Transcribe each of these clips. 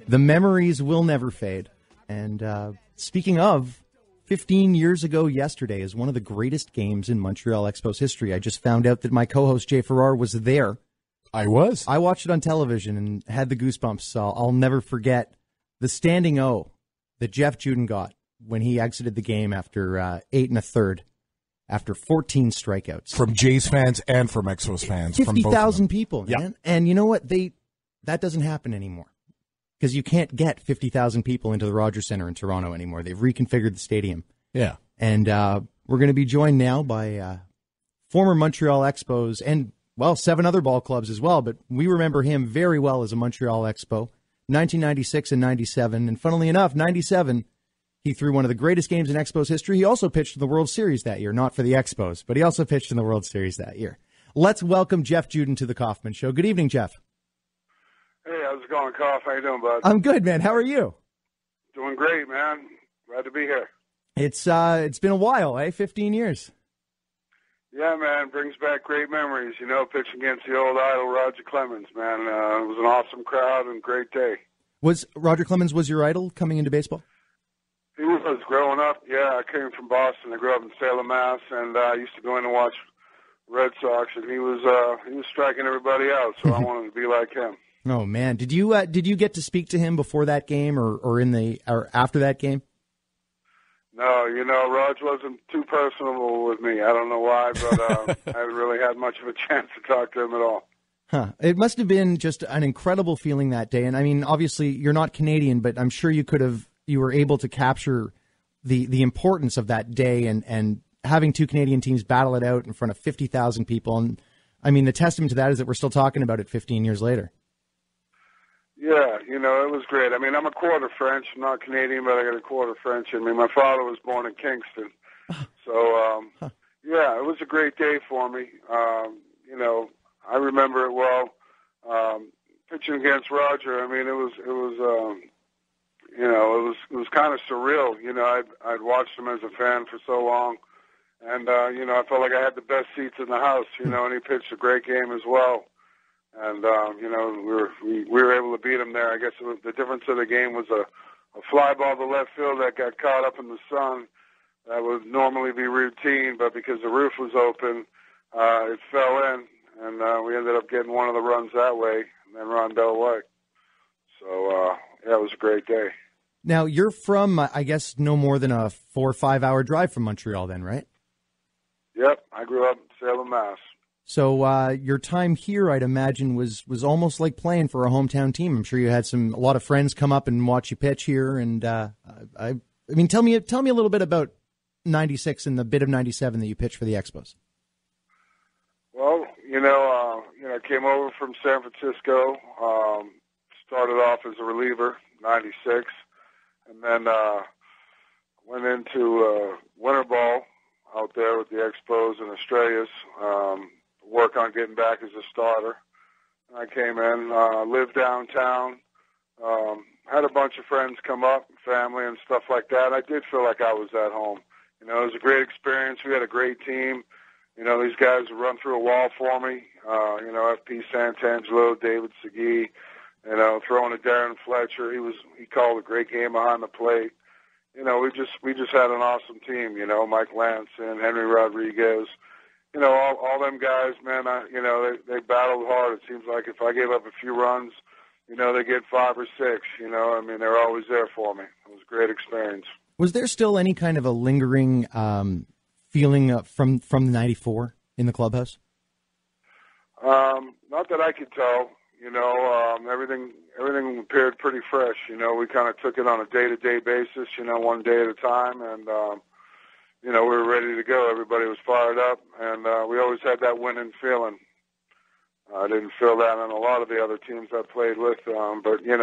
The memories will never fade. And speaking of, 15 years ago yesterday is one of the greatest games in Montreal Expos history. I just found out that my co-host Jay Farrar was there. I was. I watched it on television and had the goosebumps, so I'll never forget the standing O that Jeff Juden got when he exited the game after 8 1/3, after 14 strikeouts. From Jays fans and from Expos fans. 50,000 people, man. Yeah. And you know what? That doesn't happen anymore because you can't get 50,000 people into the Rogers Centre in Toronto anymore. They've reconfigured the stadium. Yeah. And we're going to be joined now by former Montreal Expos and, well, 7 other ball clubs as well, but we remember him very well as a Montreal Expo, 1996 and 97. And funnily enough, 97, he threw one of the greatest games in Expos history. He also pitched in the World Series that year, not for the Expos, but he also pitched in the World Series that year. Let's welcome Jeff Juden to the Kaufman Show. Good evening, Jeff. Hey, how's it going, Kauf? How you doing, bud? I'm good, man. How are you? Doing great, man. Glad to be here. It's been a while, 15 years. Yeah, man, brings back great memories, pitching against the old idol, Roger Clemens, man. It was an awesome crowd and great day. Was Roger Clemens your idol coming into baseball? He was growing up. Yeah, I came from Boston. I grew up in Salem, Mass, and I used to go in and watch Red Sox, and he was striking everybody out, so I wanted to be like him. Oh man, did you get to speak to him before that game or after that game? No, Raj wasn't too personable with me. I don't know why, but I haven't really had much of a chance to talk to him at all. Huh. It must have been just an incredible feeling that day. And I mean, obviously you're not Canadian, but I'm sure you were able to capture the importance of that day and having 2 Canadian teams battle it out in front of 50,000 people. And I mean, the testament to that is that we're still talking about it 15 years later. Yeah, it was great. I mean, I'm a quarter French. I'm not Canadian, but I got a quarter French. I mean, my father was born in Kingston. So, yeah, it was a great day for me. I remember it well. Pitching against Roger, I mean, it was kind of surreal. I'd watched him as a fan for so long. And, I felt like I had the best seats in the house, and he pitched a great game as well. And, we were able to beat him there. I guess the difference of the game was a fly ball to left field that got caught up in the sun. That would normally be routine, but because the roof was open, it fell in, and we ended up getting one of the runs that way, and then Rondell away. So, yeah, it was a great day. Now, you're from, I guess, no more than a 4 or 5 hour drive from Montreal then, right? Yep, I grew up in Salem, Mass. So your time here, I'd imagine, was almost like playing for a hometown team. I'm sure you had a lot of friends come up and watch you pitch here. And I mean, tell me a little bit about 96 and the bit of 97 that you pitched for the Expos. Well, I came over from San Francisco, started off as a reliever, 96, and then went into winter ball out there with the Expos and Australias, work on getting back as a starter. I came in, lived downtown, had a bunch of friends come up, family and stuff like that. I did feel like I was at home. It was a great experience. We had a great team. These guys would run through a wall for me. FP Santangelo, David Segui, throwing to Darren Fletcher. He called a great game behind the plate. We just had an awesome team. Mike Lance and Henry Rodriguez. All them guys, man. They battled hard. It seems like if I gave up a few runs, they get 5 or 6. I mean, they're always there for me. It was a great experience. Was there still any kind of a lingering feeling from the 94 in the clubhouse? Not that I could tell. Everything appeared pretty fresh. We kind of took it on a day-to-day basis, one day at a time, and we were ready to go. Everybody was fired up, and we always had that winning feeling. I didn't feel that on a lot of the other teams I played with, but it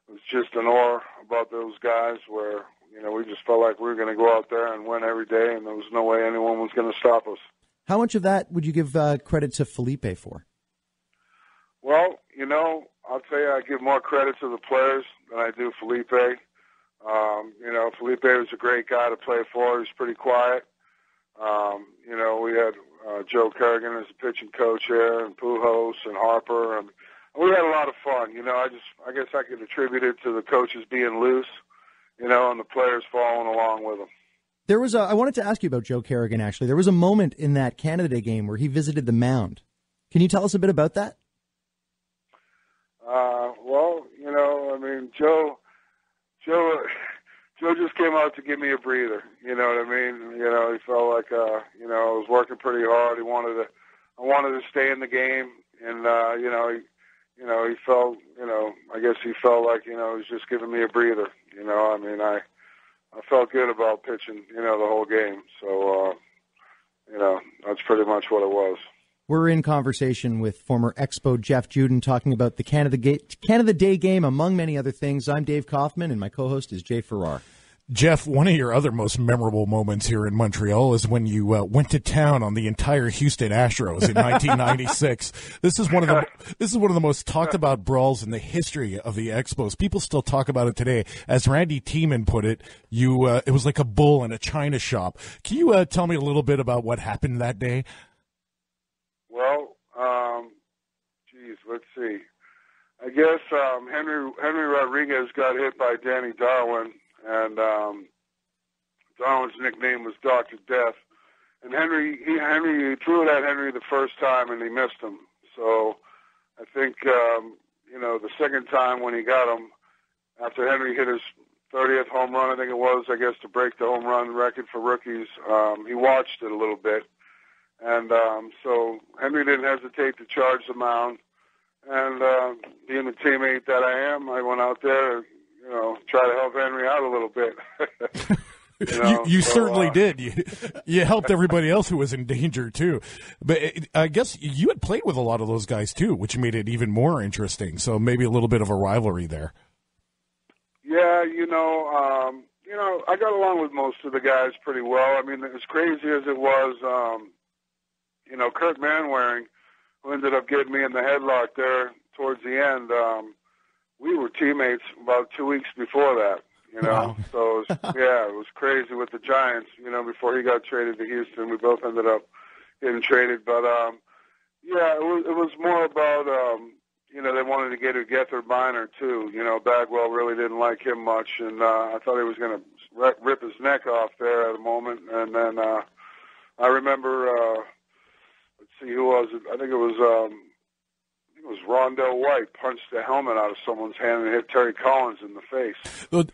was just an awe about those guys where we just felt like we were going to go out there and win every day, and there was no way anyone was going to stop us. How much of that would you give credit to Felipe for? Well, I'll tell you, I give more credit to the players than I do Felipe. Felipe was a great guy to play for. He was pretty quiet. We had Joe Kerrigan as a pitching coach here, and Pujols and Harper, and we had a lot of fun. I guess I could attribute it to the coaches being loose, and the players following along with them. I wanted to ask you about Joe Kerrigan, actually. There was a moment in that Canada Day game where he visited the mound. Can you tell us a bit about that? Well, Joe just came out to give me a breather. You know what I mean? He felt like, I was working pretty hard. I wanted to stay in the game, and he felt, I guess he felt like, he was just giving me a breather. I felt good about pitching, the whole game. So, that's pretty much what it was. We're in conversation with former Expo Jeff Juden talking about the Canada Day game, among many other things. I'm Dave Kaufman, and my co-host is Jay Farrar. Jeff, one of your other most memorable moments here in Montreal is when you went to town on the entire Houston Astros in 1996. This is one of the most talked about brawls in the history of the Expos. People still talk about it today. As Randy Tiemann put it, it was like a bull in a china shop. Can you tell me a little bit about what happened that day? Well, let's see. I guess Henry Rodriguez got hit by Danny Darwin, and Darwin's nickname was Dr. Death. And Henry threw it at Henry the first time, and he missed him. So I think, the second time when he got him, after Henry hit his 30th home run, to break the home run record for rookies, he watched it a little bit. And so Henry didn't hesitate to charge the mound. And being the teammate that I am, I went out there, try to help Henry out a little bit. You certainly did. You helped everybody else who was in danger, too. But I guess you had played with a lot of those guys, too, which made it even more interesting. So maybe a little bit of a rivalry there. Yeah, I got along with most of the guys pretty well. I mean, as crazy as it was, Kurt Manwaring, who ended up getting me in the headlock there towards the end, we were teammates about 2 weeks before that, Wow. So it was crazy with the Giants, before he got traded to Houston. We both ended up getting traded. But, it was more about, they wanted to get a Gethard Minor, too. Bagwell really didn't like him much, and I thought he was going to rip his neck off there at a moment. And then I remember, let's see, who was it? I think it was Rondell White punched the helmet out of someone's hand and hit Terry Collins in the face.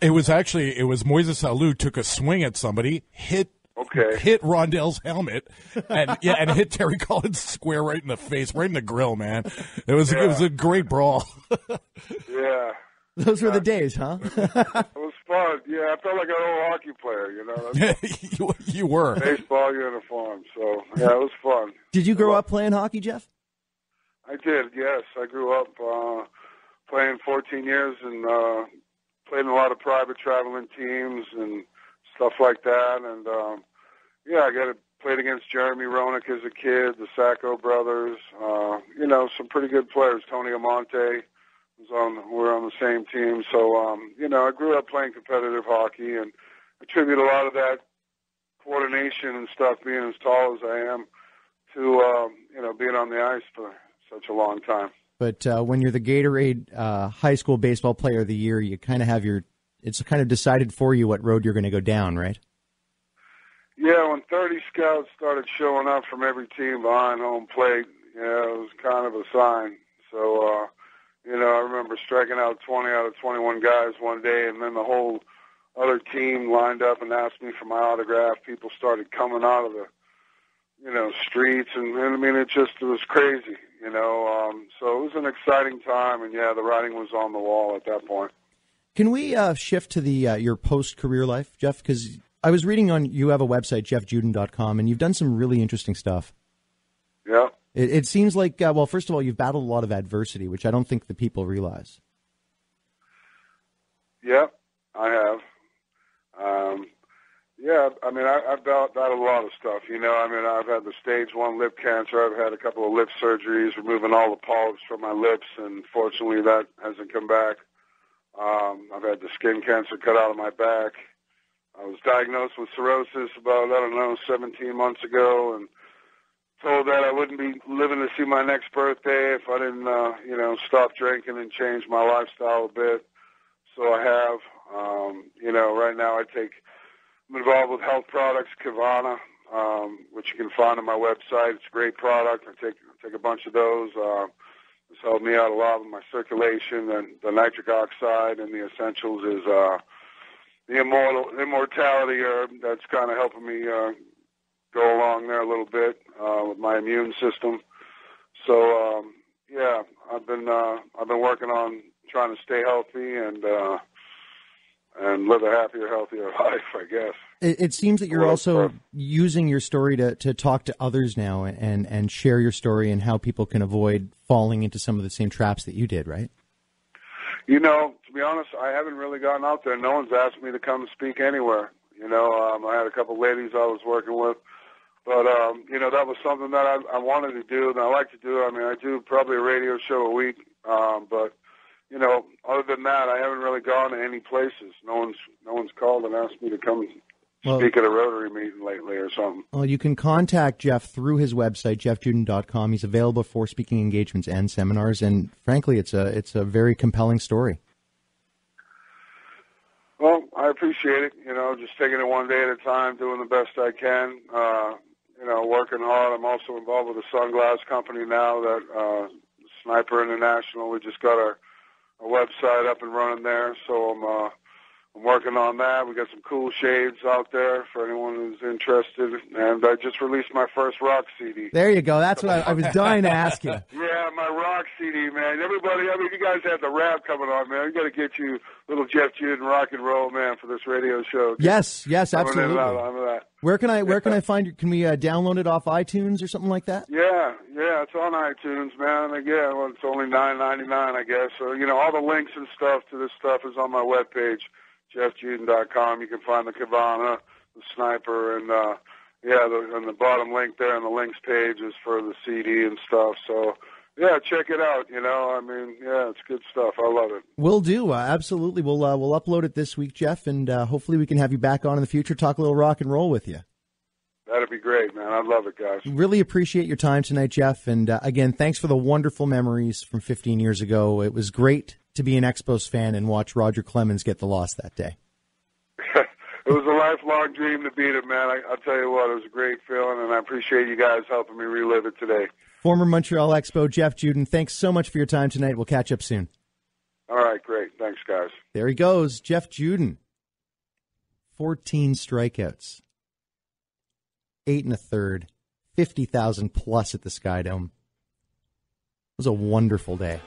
It was Moises Alou took a swing at somebody, hit Rondell's helmet, and hit Terry Collins square right in the face, right in the grill, man. It was a great brawl. Yeah. Those were the days, huh? It was fun. Yeah, I felt like an old hockey player, You were. Baseball uniform, so yeah, it was fun. Did you grow up playing hockey, Jeff? I did, yes. I grew up playing 14 years and played in a lot of private traveling teams and stuff like that. And, I played against Jeremy Roenick as a kid, the Sacco brothers, some pretty good players. Tony Amonte we're on the same team. So, I grew up playing competitive hockey and attribute a lot of that coordination and stuff, being as tall as I am, to, being on the ice for such a long time. But when you're the Gatorade High School Baseball Player of the Year, you kind of have it's kind of decided for you what road you're going to go down, right? Yeah, when 30 scouts started showing up from every team behind home plate, it was kind of a sign. So, I remember striking out 20 out of 21 guys one day, and then the whole other team lined up and asked me for my autograph. People started coming out of the streets, and I mean, it was crazy, so it was an exciting time, and the writing was on the wall at that point. Can we shift to your post-career life, Jeff? Because I was reading you have a website, jeffjuden.com, and you've done some really interesting stuff. Yeah. It seems like, first of all, you've battled a lot of adversity, which I don't think the people realize. Yeah, I have. I've battled a lot of stuff. I've had the stage 1 lip cancer. I've had a couple of lip surgeries, removing all the polyps from my lips, and fortunately that hasn't come back. I've had the skin cancer cut out of my back. I was diagnosed with cirrhosis about, 17 months ago, and told that I wouldn't be living to see my next birthday if I didn't, stop drinking and change my lifestyle a bit. So I have. Right now I'm involved with health products, Kavana, which you can find on my website. It's a great product. I take a bunch of those. It's helped me out a lot with my circulation, and the nitric oxide and the essentials is the immortality herb that's kind of helping me go along there a little bit with my immune system. So I've been working on trying to stay healthy and live a happier, healthier life, I guess. It seems that you're also using your story to talk to others now and share your story and how people can avoid falling into some of the same traps that you did, right? To be honest, I haven't really gotten out there. No one's asked me to come and speak anywhere. I had a couple ladies I was working with, but, that was something that I wanted to do and I like to do. I mean, I do probably a radio show a week, but other than that, I haven't really gone to any places. No one's called and asked me to come speak at a Rotary meeting lately or something. Well, you can contact Jeff through his website, jeffjuden.com. He's available for speaking engagements and seminars, and frankly, it's a very compelling story. Well, I appreciate it. Just taking it one day at a time, doing the best I can. Working hard. I'm also involved with a sunglass company now, that Sniper International. We just got our website up and running there, so I'm working on that. We got some cool shades out there for anyone who's interested, and I just released my first rock CD. There you go. That's what I was dying to ask you. Yeah, my rock CD, man. Everybody, you guys have the rap coming on, man. We got to get you little Jeff Juden rock and roll, man, for this radio show. Yes, absolutely. Where can I find you? Can we download it off iTunes or something like that? Yeah, it's on iTunes, man. Again, it's only $9.99, I guess. So all the links and stuff to this stuff is on my webpage, jeffjuden.com. You can find the Kavana, the Sniper, and the bottom link there on the links page is for the CD and stuff. So check it out. It's good stuff. I love it. Will do. Absolutely. We'll upload it this week, Jeff, and hopefully we can have you back on in the future, talk a little rock and roll with you. That'd be great, man. I'd love it, guys. Really appreciate your time tonight, Jeff. And again, thanks for the wonderful memories from 15 years ago. It was great to be an Expos fan and watch Roger Clemens get the loss that day. It was a lifelong dream to beat it, man. I'll tell you what, it was a great feeling, and I appreciate you guys helping me relive it today. Former Montreal Expo, Jeff Juden, thanks so much for your time tonight. We'll catch up soon. All right, great. Thanks, guys. There he goes, Jeff Juden. 14 strikeouts. 8 1/3. 50,000 plus at the Sky Dome. It was a wonderful day.